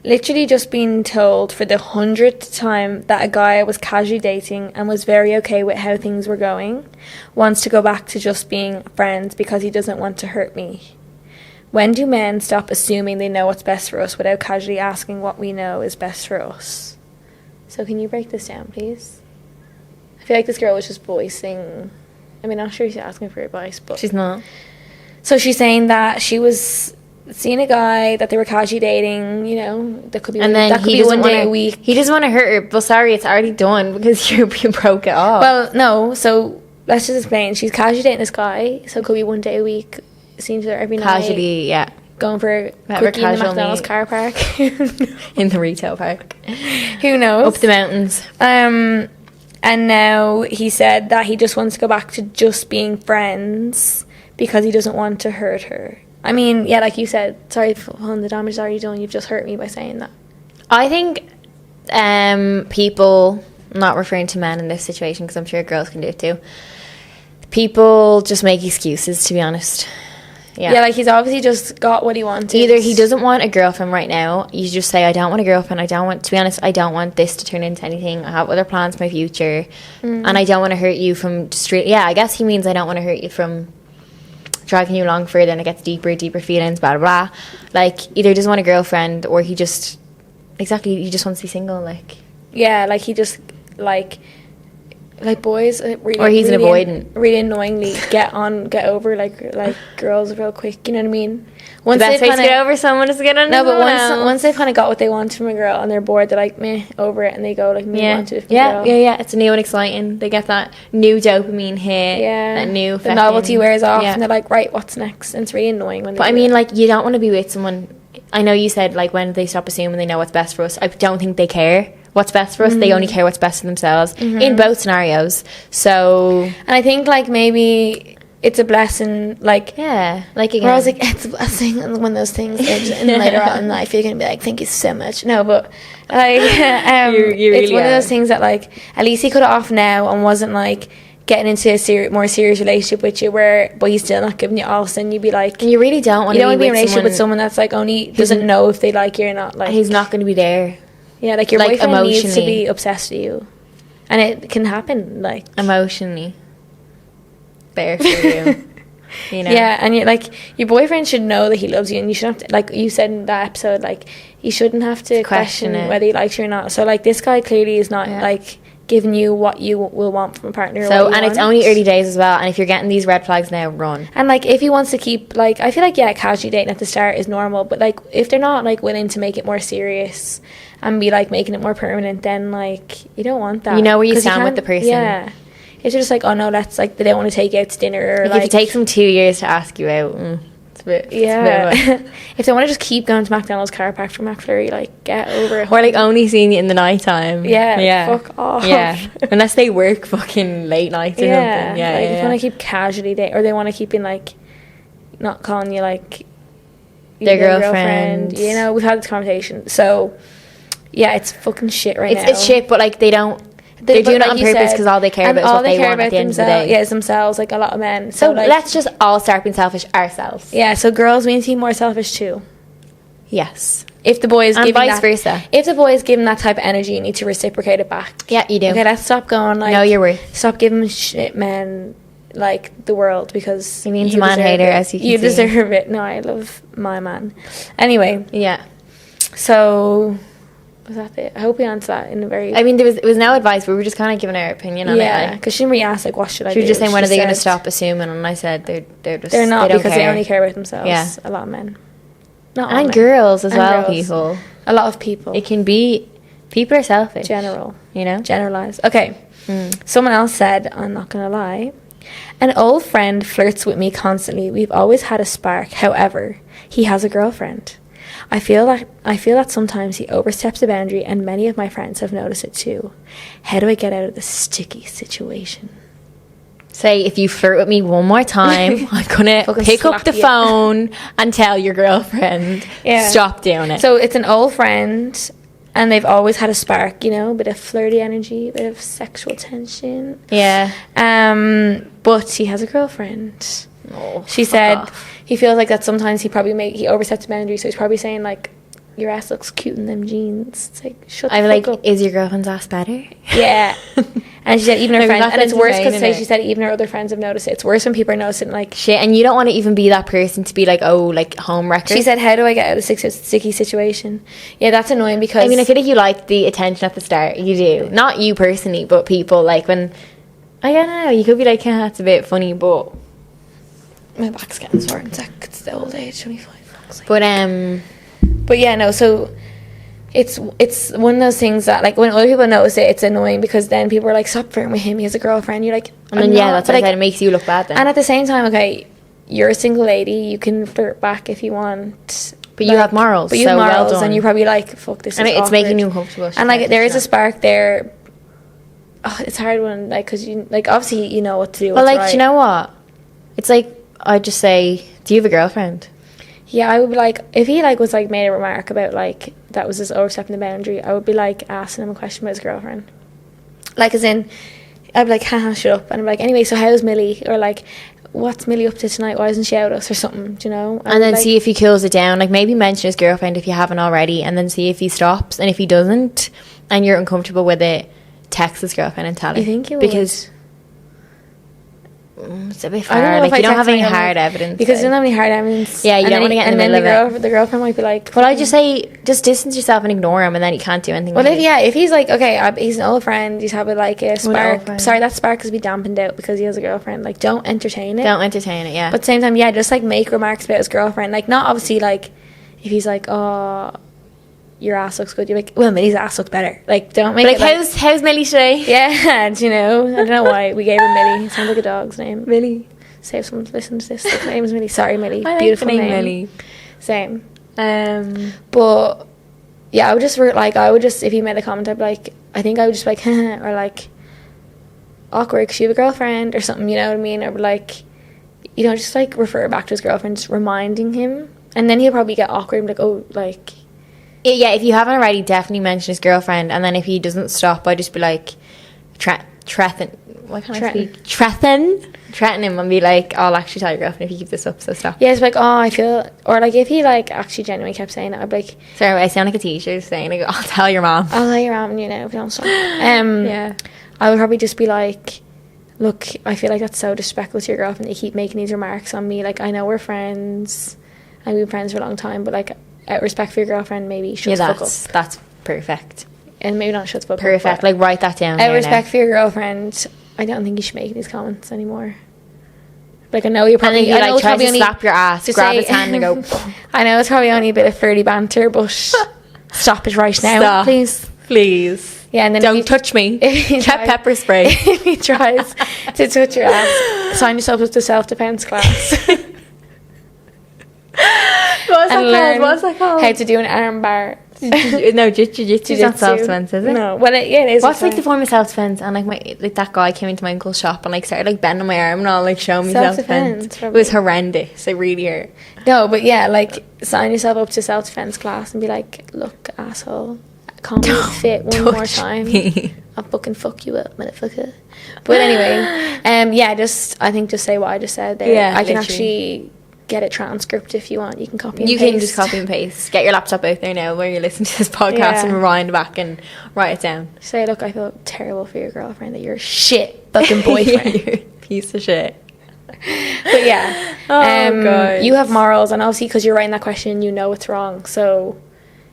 Literally just being told for the 100th time that a guy I was casually dating and was very okay with how things were going wants to go back to just being friends because he doesn't want to hurt me. When do men stop assuming they know what's best for us without casually asking what we know is best for us? So can you break this down, please? I feel like this girl was just voicing... I mean, I'm not sure she's asking for advice, but... She's not. So she's saying that she was seeing a guy that they were casually dating, you know, that could be And then that could he be doesn't one day wanna, a week. He doesn't want to hurt her. But sorry, it's already done because you broke it off. Well, no, so let's just explain. She's casually dating this guy, so it could be one day a week, seeing each other every night. Casually, yeah. Going for a Whatever quickie in the casual McDonald's meet. car park. In the retail park. Who knows? Up the mountains. And now he said that he just wants to go back to just being friends because he doesn't want to hurt her. I mean, yeah, like you said, sorry for the damage is already done. You've just hurt me by saying that. I think people, not referring to men in this situation because I'm sure girls can do it too, people just make excuses, to be honest. Yeah, like he's obviously just got what he wanted. Either he doesn't want a girlfriend right now, you just say, I don't want a girlfriend, to be honest, I don't want this to turn into anything, I have other plans for my future, and I don't want to hurt you from I guess he means I don't want to hurt you from dragging you along further and it gets deeper feelings, blah, blah, blah. Like, either he doesn't want a girlfriend or he just wants to be single, like. Yeah, like he just, like boys really, Or he's an really avoidant. really annoyingly get over like girls real quick, you know what I mean? Once The best they've way to get over someone is to get on no, but someone else. once they've kind of got what they want from a girl and they're bored, they're like meh, over it, and they go like move on to a different girl. Yeah, it's new and exciting. They get that new dopamine hit, Yeah, that new the novelty wears off, yeah. and they're like, right, what's next? And it's really annoying when. But I mean, like, you don't want to be with someone. I know you said like when they stop assuming they know what's best for us. I don't think they care what's best for us. They only care what's best for themselves in both scenarios. So, and I think like maybe it's a blessing, like, Yeah, like again. where I was like, it's a blessing, and when those things, and later on in life, you're gonna be like, thank you so much. No, but like, You it's really one of are. those things that, like, at least he could have off now and wasn't like getting into a more serious relationship with you, but he's still not giving you all of a sudden you'd be like, And you really don't want you to don't want to be in a with relationship with someone that's like only doesn't know if they like you or not. Like, who's not going to be there yeah, like your like, boyfriend needs to emotionally. be obsessed with you, and it can happen. Like, emotionally there for you. You know? yeah, and you're like, your boyfriend should know that he loves you, and you shouldn't have to, like you said in that episode, like, you shouldn't have to question it. whether he likes you or not. So like, this guy clearly is not like giving you what you will want from a partner. So, and it's only early days as well, and if you're getting these red flags now, run. And like, if he wants to keep, like, I feel like, yeah, casually dating at the start is normal, but like, if they're not like willing to make it more serious and be like making it more permanent, then like, you don't want that. You know where you 'Cause stand with can't- the person. Yeah, if they're just like, oh no, that's like, they don't want to take you out to dinner, or Like, like, if it takes them 2 years to ask you out, it's a bit. yeah. It's a bit of If they want to just keep going to McDonald's car park for McFlurry, like, get over it. or like only seeing you in the night time. Yeah, fuck off. Yeah, unless they work fucking late nights or something. Yeah, like, yeah, if you yeah. want to keep casually dating, or they want to keep in like, not calling you like Their your girlfriend. You know, we've had this conversation. So yeah, it's fucking shit right now. It's shit, but like they don't. They're doing it on purpose because all they care about is what they want at the end of the day. Yeah, is themselves, like a lot of men. So like, let's just all start being selfish ourselves. yeah. So girls, we need to be more selfish too. Yes. If the boy is And giving vice that, versa. If the boy is giving that type of energy, you need to reciprocate it back. Yeah, you do. Okay, let's stop going like, Know your worth. Stop giving shit men like the world, because He means you man deserve hater, it. as you can You see. deserve it. No, I love my man. Anyway, Yeah. so was that it? I hope we answered that in a very I mean, it was no advice. We were just kind of giving our opinion on yeah, it. Like, because she didn't really ask like, what should I she do? was just saying, when are they going to said stop assuming? And I said, they're just They're not, they don't because they care. only care about themselves. Yeah. A lot of men, not all And men. girls as And well, girls. people. A lot of people. It can be, people are selfish. General. You know? Generalized. Okay. Mm. Someone else said, I'm not going to lie, an old friend flirts with me constantly. We've always had a spark. However, he has a girlfriend. I feel that sometimes he oversteps the boundary, and many of my friends have noticed it too. How do I get out of this sticky situation? Say, if you flirt with me one more time, I'm going to Fucking pick up slap the you. phone and tell your girlfriend, Yeah. stop doing it. So it's an old friend, and they've always had a spark, you know, a bit of flirty energy, a bit of sexual tension. yeah. But he has a girlfriend. Oh, She fuck said off. he feels like that sometimes he oversteps the boundary, so he's probably saying like, your ass looks cute in them jeans. It's like, shut the I'm fuck like, up. is your girlfriend's ass better? Yeah. And she said even her Maybe friends, that's and it's worse because entertaining, she innit? said even her other friends have noticed it. It's worse when people are noticing, like, Shit, and you don't want to even be that person to be like, oh, like, home wrecker. she said, how do I get out of a sticky situation? Yeah, that's annoying because I mean, I feel like you like the attention at the start. You do. Not you personally, but people, like, when, I don't know, you could be like, yeah, that's a bit funny, but, my back's getting sore. It's the old age, 25. but, But yeah, no, so it's one of those things that, like, when other people notice it, it's annoying because then people are like, stop flirting with him, he has a girlfriend. You're like, and then, I'm yeah, not. that's But, what I like, said, it makes you look bad then. and at the same time, okay, you're a single lady, you can flirt back if you want. But you have morals, But you so have well morals, done. and you're probably like, fuck, this and is it's making awkward. you uncomfortable. And, like, there is a spark there. Oh, it's a hard one, like, because you, like, obviously you know what to do. Well, what's like, right. do you know what? It's like, I'd just say, do you have a girlfriend? Yeah, I would be like, if he like was like made a remark about like that was just overstepping the boundary, I would be like asking him a question about his girlfriend. Like, as in, I'd be like, haha, shut up. And I'd be like, anyway, so how's Millie? Or like, what's Millie up to tonight? Why isn't she out with us or something, do you know? And then like, see if he cools it down. Like, maybe mention his girlfriend if you haven't already, and then see if he stops. And if he doesn't, and you're uncomfortable with it, text his girlfriend and tell her. You think he would? Because it's a bit I don't hard. know if Like, you don't text have any my girlfriend, hard evidence. because like. you don't have any hard evidence. Yeah, you And don't then wanna get in the and then middle of the girlfriend might be like, But I just say, just distance yourself and ignore him, and then you can't do anything. well, with it. if he's like, okay, he's an old friend, he's having like a old spark. friend. Sorry, that spark is be dampened out because he has a girlfriend. Like, don't entertain it. Don't entertain it. Yeah. But at the same time, yeah, just like make remarks about his girlfriend. Like, not obviously like if he's like, oh, your ass looks good. You're like, well, Millie's ass looks better. Like, don't make like, it like, how's Millie today? yeah, do you know? I don't know why we gave her Millie. It sounds like a dog's name. Millie. Say if someone listens to this, the name is Millie. Sorry, Millie. I like Beautiful the name name. Millie. Same. But yeah, I would just if he made a comment, I'd be like, I think I would just be like, or like, awkward because you have a girlfriend or something, you know what I mean? Or like, you know, just like refer back to his girlfriend, just reminding him, and then he'll probably get awkward and be like, oh, like, Yeah, if you haven't already, definitely mention his girlfriend, and then if he doesn't stop, I'd just be like, threaten him and be like, I'll actually tell your girlfriend if you keep this up, so stop. yeah, it's like, oh, I feel, or like if he like actually genuinely kept saying it, I'd be like, Sorry, I sound like a teacher saying, like, I'll tell your mom. I'll let your mom, you know, if you don't stop. Yeah. I would probably just be like, look, I feel like that's so disrespectful to your girlfriend. They keep making these remarks on me. Like, I know we're friends, and we've been friends for a long time, but like, out of respect for your girlfriend, maybe shut the fuck up. That's perfect. And maybe not shut the fuck up. Perfect. Like, write that down. Out of respect for your girlfriend, I don't think you should make these comments anymore. Like, I know you're probably... And then he, like, tries to slap your ass, grab his hand and go... I know it's probably only a bit of flirty banter, but stop it right now, Stop. please. Yeah, and then don't touch me. Get pepper spray. If he tries to touch your ass, sign yourself up to self-defense class. What's that called? How to do an arm bar. No, jiu-jitsu is not self-defense, is it? No, well, it is. What's like the form of self-defense? And like that guy came into my uncle's shop and like started like bending my arm and all, like showing me self-defense. It was horrendous. It really hurt. No, but yeah, like sign yourself up to self-defense class and be like, look, asshole, can't be fit one more time. I'll fucking fuck you up, motherfucker. But anyway, yeah, I think just say what I just said there. Yeah, I can literally. actually get a transcript if you want. You can copy and You paste. can just copy and paste. Get your laptop out there now where you're listening to this podcast Yeah. and rewind back and write it down. Say, look, I feel terrible for your girlfriend, that you're a shit fucking boyfriend. You're a piece of shit. But yeah, God. you have morals, and obviously because you're writing that question, you know it's wrong. So,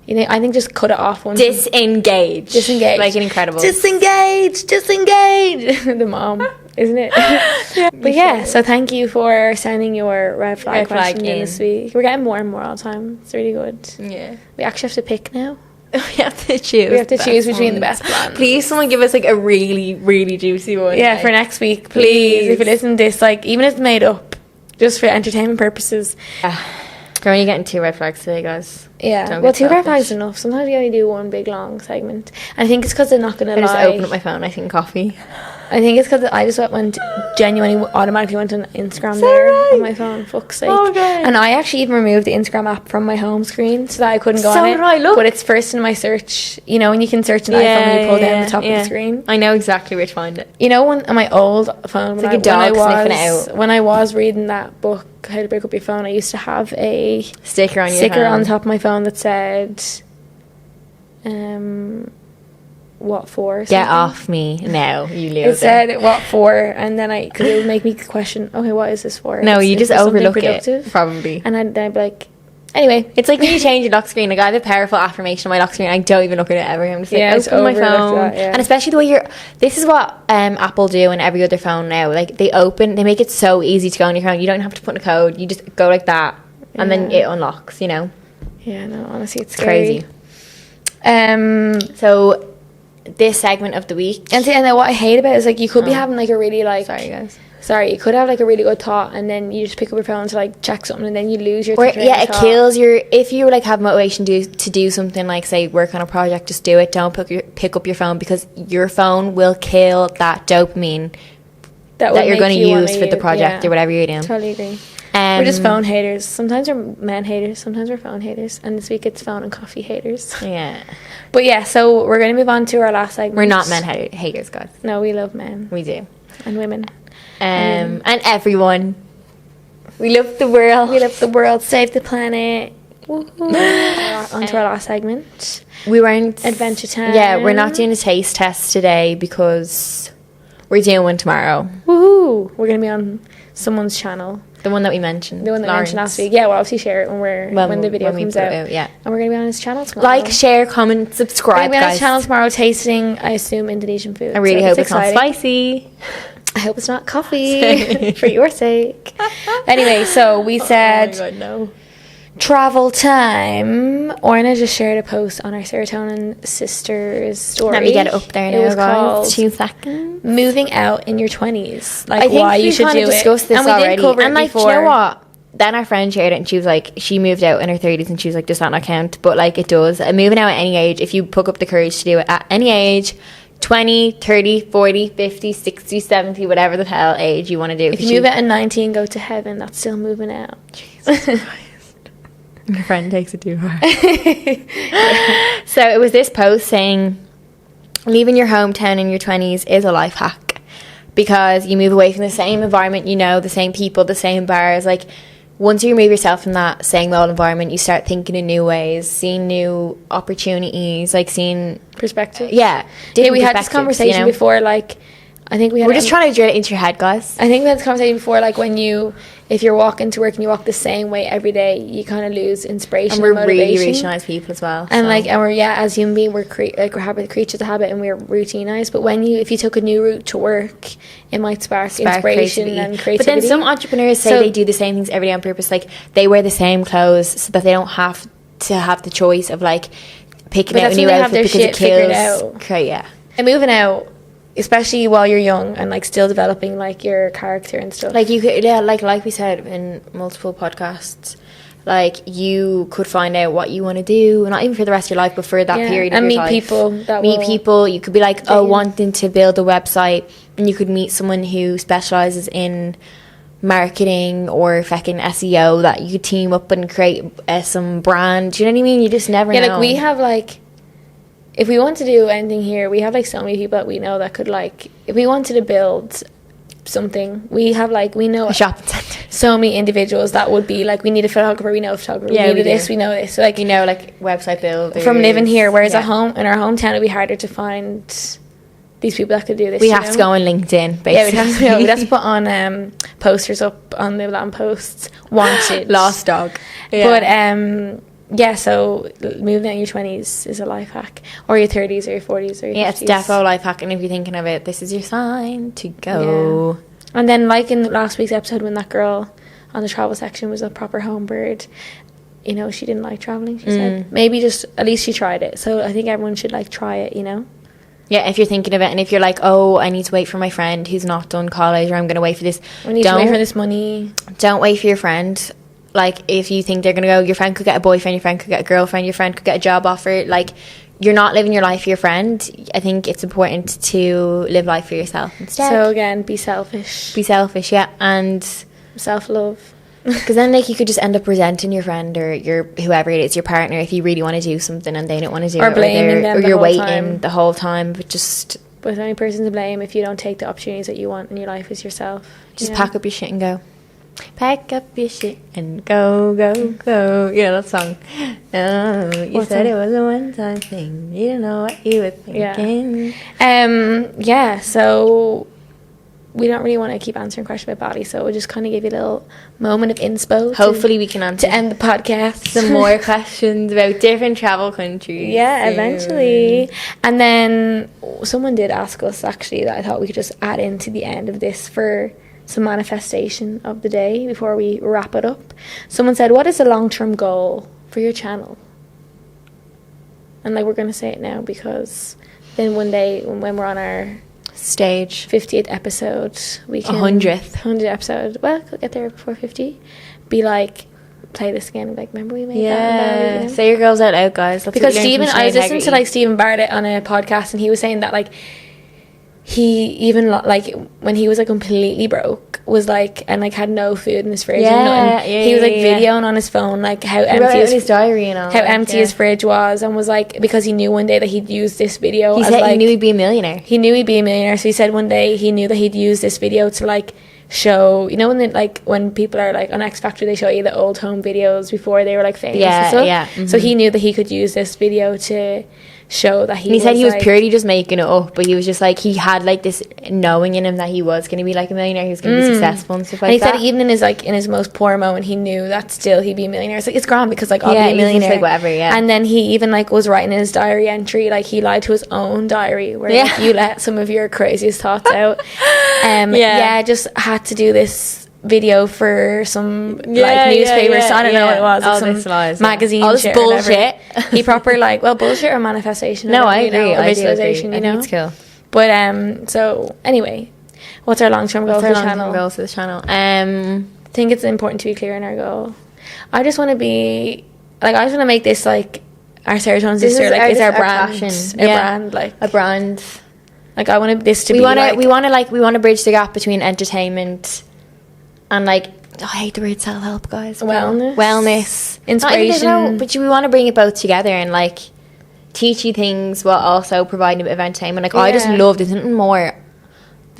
you know, I think just cut it off once. Disengage. Like an Incredible. Disengage. The mom, isn't it? Yeah. But yeah, so thank you for sending your red flag question in this week. We're getting more and more all the time. It's really good. Yeah. We actually have to pick now. We have to choose. We have to choose between the best ones. Please, someone give us like a really, really juicy one. Yeah, like, for next week, please. If you listen to this, like, even if it's made up, just for entertainment purposes. Girl, you're getting 2 red flags today, guys. Yeah, Don't well, get 2 red selfish. flags is enough. Sometimes you only do one big long segment. I think it's because they're not going I to just lie. opened up my phone. I think coffee. I think it's because I just genuinely automatically went on Instagram there on my phone. Fuck's sake. Oh, God. And I actually even removed the Instagram app from my home screen so that I couldn't go So on it. did I, look. But it's first in my search. You know, when you can search an iPhone when you pull down the top of the screen. I know exactly where to find it. You know, on my old phone, like a dog sniffing it out. when I was reading that book, How to Break Up Your Phone, I used to have a Sticker on your sticker phone. on top of my phone that said, what for? Get something. off me now, you loser. It said what for, and then because it would make me question, okay, what is this for? No, Is you this just for something overlook it, productive? probably. And then I'd be like, anyway, It's like when you change your lock screen. Like, I have a powerful affirmation on my lock screen. I don't even look at it ever. I'm just like, Yeah, it's open my overlooked phone. that, yeah. And especially the way this is what Apple do and every other phone now. Like, they make it so easy to go on your phone. You don't have to put in a code. You just go like that, and then it unlocks, you know? yeah, no, honestly, it's Crazy. So, this segment of the week. And then what I hate about it is, like, you could be having like a really like Sorry, guys. you could have like a really good thought, and then you just pick up your phone to like check something, and then you lose your Or, train of it thought. kills if you like have motivation to do something, like say work on a project, just do it. Don't pick up your phone, because your phone will kill that dopamine that would you're make going to you use wanna for the project or whatever you're doing. Totally agree. We're just phone haters. Sometimes we're man haters, sometimes we're phone haters, and this week it's phone and coffee haters. Yeah. But yeah, so we're going to move on to our last segment. We're not men haters, guys. No, we love men We do. and women. And everyone. We love the world. We love the world, save the planet. Woohoo. On to our last segment. We weren't... Adventure time. Yeah, we're not doing a taste test today because we're doing one tomorrow. Woohoo. We're going to be on someone's channel. The one that we mentioned. The one that we Lawrence. mentioned last week. Yeah, we'll obviously share it when the video when we comes put out. it yeah. And we're going to be on his channel tomorrow. Like, share, comment, We're subscribe, going to be on his guys. channel tomorrow tasting, I assume, Indonesian food. I really So hope it's not exciting. spicy. I hope it's not coffee for your sake. Anyway, so we said Oh my God, no. travel time. Orna just shared a post on our Serotonin Sisters story. Let me get it up there now, It was guys. called 2 seconds. Moving Out in Your 20s. Like, I think why we you should kind do of it. discussed this and we already. did cover and it like, before. you know what? Then our friend shared it, and she was like, she moved out in her 30s, and she was like, does that not count? But like, it does. Moving out at any age, if you pick up the courage to do it at any age, 20, 30, 40, 50, 60, 70, whatever the hell age you want to do. If you move out at 90 and go to heaven, that's still moving out. Jesus Christ. Your friend takes it too far. So it was this post saying, leaving your hometown in your 20s is a life hack, because you move away from the same environment, you know, the same people, the same bars. Like, once you remove yourself from that same old environment, you start thinking in new ways, seeing new opportunities, like seeing perspective. Yeah, we had this conversation, you know? Before, like, I think we're just trying to drill it into your head, guys. I think we had this conversation before, like, if you're walking to work and you walk the same way every day, you kind of lose inspiration. And we're really routinized people as well. And we're as human beings, we're creatures of habit, and we're routinized. But if you took a new route to work, it might spark inspiration and creativity. But then some entrepreneurs say they do the same things every day on purpose. Like, they wear the same clothes so that they don't have to have the choice of, like, picking out a new outfit because it kills. Yeah. And moving out, especially while you're young and, like, still developing, like, your character and stuff. Like, you could, like we said in multiple podcasts, like, you could find out what you want to do, not even for the rest of your life, but for that period of your life. And meet people. You could be like, wanting to build a website, and you could meet someone who specializes in marketing or fucking SEO, that you could team up and create some brand. Do you know what I mean? You just never know. Yeah, like, we have, like, if we want to do anything here, we have, like, so many people that we know that could, like, if we wanted to build something, we have, like, we know a shopping centre. So many individuals that would be like, we need a photographer, we know a photographer, we know this, we know this. So, like, you know, like, website builders. From living here, whereas in our hometown, it'd be harder to find these people that could do this. We have to go on LinkedIn, basically. Yeah, we'd have to put on posters up on the lampposts. Wanted. Lost dog. Yeah. But, yeah, so moving out in your 20s is a life hack. Or your 30s or your 40s or your 50s. Yeah, it's defo life hack. And if you're thinking of it, this is your sign to go. Yeah. And then, like in last week's episode, when that girl on the travel section was a proper home bird, you know, she didn't like traveling, she said. Maybe just, at least she tried it. So I think everyone should, like, try it, you know? Yeah, if you're thinking of it, and if you're like, oh, I need to wait for my friend who's not done college, or I'm going to wait for this. I need to wait for this money. Don't wait for your friend. Like, if you think they're going to go, your friend could get a boyfriend, your friend could get a girlfriend, your friend could get a job offer. Like, you're not living your life for your friend. I think it's important to live life for yourself instead. So, again, be selfish. Be selfish, yeah. And self-love. Because then, like, you could just end up resenting your friend or your whoever it is, your partner, if you really want to do something and they don't want to do it. Or blaming them, or you're waiting the whole time. But the only person to blame if you don't take the opportunities that you want in your life is yourself. Just pack up your shit and go. Pack up your shit and go, go, go. You know that song. Oh, you said it was a one-time thing. You don't know what you were thinking. Yeah, so we don't really want to keep answering questions about body, so we'll just kind of give you a little moment of inspo. Hopefully we can answer to end the podcast. Some more questions about different travel countries. Yeah, eventually. And then someone did ask us, actually, that I thought we could just add into the end of this for some manifestation of the day before we wrap it up. Someone said, what is the long-term goal for your channel? And, like, we're going to say it now, because then one day when we're on our stage 50th episode, we can 100th episode, well, could get there before 50, be like, play this again and be like, remember we made that? Yeah, say your girls out loud, guys. That's because I was listening to, like, Stephen Barrett on a podcast, and he was saying that, like, he even, like, when he was, like, completely broke, was like, and, like, had no food in his fridge and nothing. He was, like, videoing on his phone, like, how empty his diary and all, how empty his fridge was, and was like, because he knew one day that he'd use this video. He said, like, he knew he'd be a millionaire. So he said one day he knew that he'd use this video to, like, show, you know, when they, like, when people are, like, on X Factor, they show you the old home videos before they were, like, famous and stuff. So he knew that he could use this video to show that he said he was, like, purely just making it up, but he was just, like, he had, like, this knowing in him that he was going to be, like, a millionaire, he was going to be successful and stuff like that. And he said even in his, like, in his most poor moment, he knew that still he'd be a millionaire. It's like, it's grand, because, like, I'll be a millionaire, like, whatever. And then he even, like, was writing in his diary entry, like, he lied to his own diary, where like, you let some of your craziest thoughts out. Just had to do this video for some like newspaper, so I don't know what it was, like, some lies, magazine, all this bullshit. He proper, like, well, bullshit or manifestation. No, I agree. Or visualization, you know. It's cool. But so anyway, what's our long-term goal for the channel? I think it's important to be clear in our goal. I just want to be, like, I just want to make this, like, our Serotonin Sister, like, it's our brand, a brand. Like I want this to we be want to like, we want to bridge the gap between entertainment and like, I hate the word self-help, guys. Wellness, inspiration. But we want to bring it both together and like teach you things while also providing a bit of entertainment. Like I just love, there's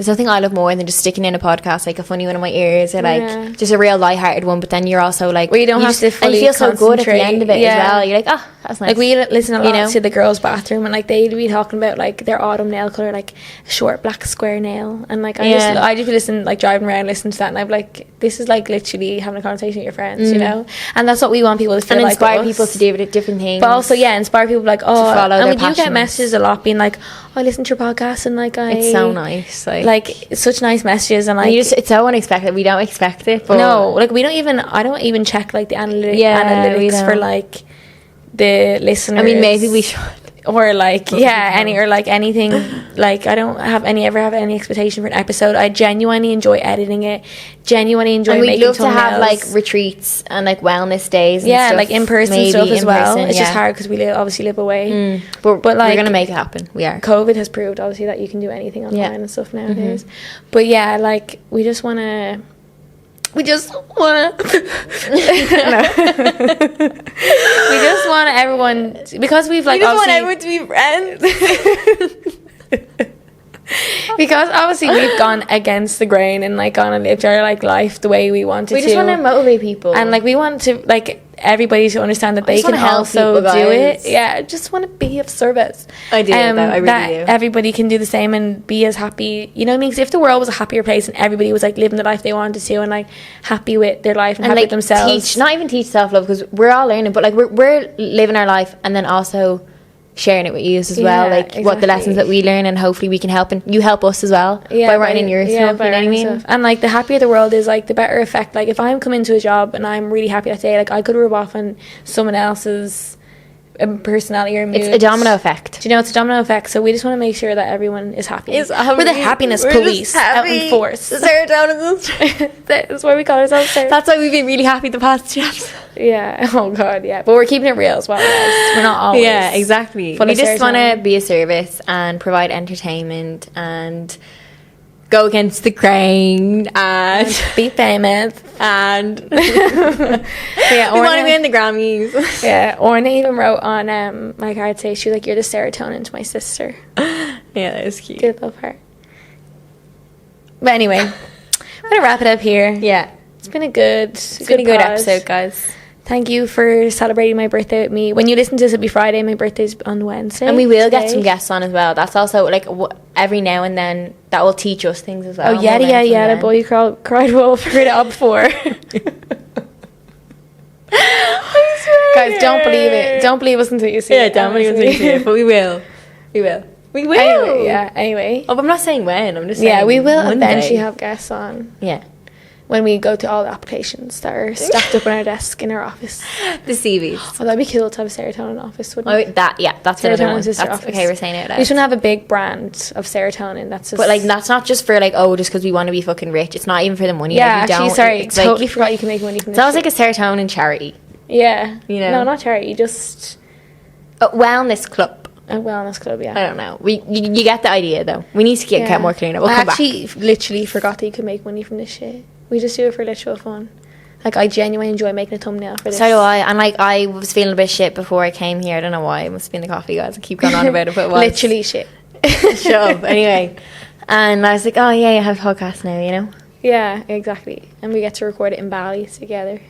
nothing I love more than just sticking in a podcast, like a funny one in my ears, or like just a real lighthearted one. But then you're also like, well, you don't have to fully and you feel so good at the end of it as well. You're like, oh, that's nice. Like we listen a lot to the girls' bathroom, and like they'd be talking about like their autumn nail color, like a short black square nail, and like I just listen, like driving around, listening to that, and I'm like, this is like literally having a conversation with your friends, you know. And that's what we want people to feel, and inspire people to do different things, but also inspire people like, oh, to follow and their we do get messages a lot being like, oh, I listen to your podcast, and like it's so nice, like such nice messages, and like it's so unexpected. We don't expect it, but no, like I don't even check like the analytics for like the listeners. I mean, maybe we should, or like anything. Like I don't ever have any expectation for an episode. I genuinely enjoy editing it, genuinely enjoy and making we'd love thumbnails. To have like retreats and like wellness days and stuff, like in-person stuff as well. It's just hard because we obviously live away, but like we're gonna make it happen. We are. COVID has proved obviously that you can do anything online and stuff nowadays. But like we just want to we just want everyone, because we've like, we just want everyone to be friends. Because obviously we've gone against the grain and like gone and lived our like life the way we wanted to. We just want to motivate people, and like we want to like everybody to understand that they can also do it. Yeah, I just want to be of service. I do. I really that do. Everybody can do the same and be as happy. You know what I mean? Because if the world was a happier place and everybody was like living the life they wanted to and like happy with their life and happy like with themselves, not even teach self-love, because we're all learning, but like we're living our life and then also sharing it with you as well, like exactly. What the lessons that we learn, and hopefully we can help, and you help us as well by writing in your stuff, you know what I mean? And like the happier the world is, like the better effect. Like if I'm coming to a job and I'm really happy that day, like I could rub off on someone else's personality or mood. It's a domino effect. Do you know, it's a domino effect. So we just want to make sure that everyone is happy. We're the happiness we're police out in force. The Serotonin Sister. That's why we call ourselves Serotonin. That's why we've been really happy the past 2 episodes. Yeah. Oh god, yeah. But we're keeping it real as well, guys. We're not always. Yeah, exactly. We just want to be a service and provide entertainment and go against the grain and be famous and yeah, we want to win the Grammys. Yeah, Orna even wrote on my card today, she was like, "You're the serotonin to my sister." Yeah, that is cute. Good, love her. But anyway, I'm gonna wrap it up here. Yeah, it's been a good episode, guys. Thank you for celebrating my birthday with me. When you listen to this, it'll be Friday. My birthday's on Wednesday. And we will get some guests on as well. That's also, like, every now and then, that will teach us things as well. Oh, yeah. The boy who cried wolf. Heard it all before. Guys, don't believe it. Don't believe us until you see it. Yeah, don't believe us until you see it. But we will. We will. Anyway. Oh, but I'm not saying when. I'm just saying we will eventually have guests on. Yeah. When we go to all the applications that are stacked up on our desk in our office. The CVs. Oh, that'd be cool to have a serotonin office, wouldn't it? That's Serotonin Sister office. Okay, we're saying it out loud. We shouldn't have a big brand of serotonin. That's just... But, like, that's not just for, like, just because we want to be fucking rich. It's not even for the money. Yeah, like, actually, sorry. Totally forgot you can make money from this. Sounds like a serotonin charity. Yeah. You know? No, not charity. Just... A wellness club. A wellness club, yeah. I don't know. You get the idea, though. We need to get more clean up. We'll come back. I actually literally forgot that you could make money from this shit. We just do it for literal fun. Like, I genuinely enjoy making a thumbnail for this. So do I. And, like, I was feeling a bit shit before I came here. I don't know why. It must have been the coffee, guys. I keep going on about it, but it was. Literally shit. Shut up. Anyway. And I was like, oh, yeah, I have a podcast now, you know? Yeah, exactly. And we get to record it in Bali together.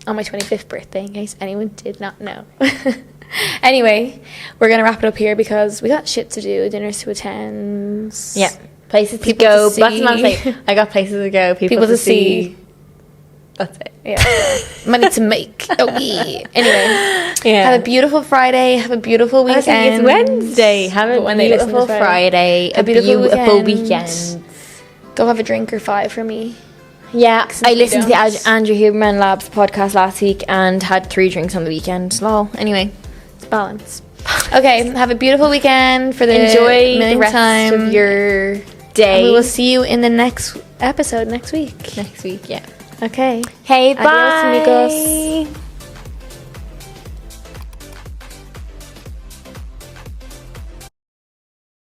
On my 25th birthday, in case anyone did not know. Anyway, we're going to wrap it up here because we got shit to do. Dinners to attend. Yeah. Places to go. Lots of man say, I got places to go. People to see. That's it. Yeah. Money to make. Oh, yeah. Anyway. Yeah. Have a beautiful Friday. Have a beautiful weekend. It's Wednesday. Have a beautiful Friday. A beautiful weekend. Go have a drink or 5 for me. Yeah. I listened to the Andrew Huberman Labs podcast last week and had 3 drinks on the weekend. Well, anyway. It's balance. Okay, have a beautiful weekend for the enjoy the rest of your day. And we will see you in the next episode next week. Yeah. Okay. Hey, Adios, bye. amigos.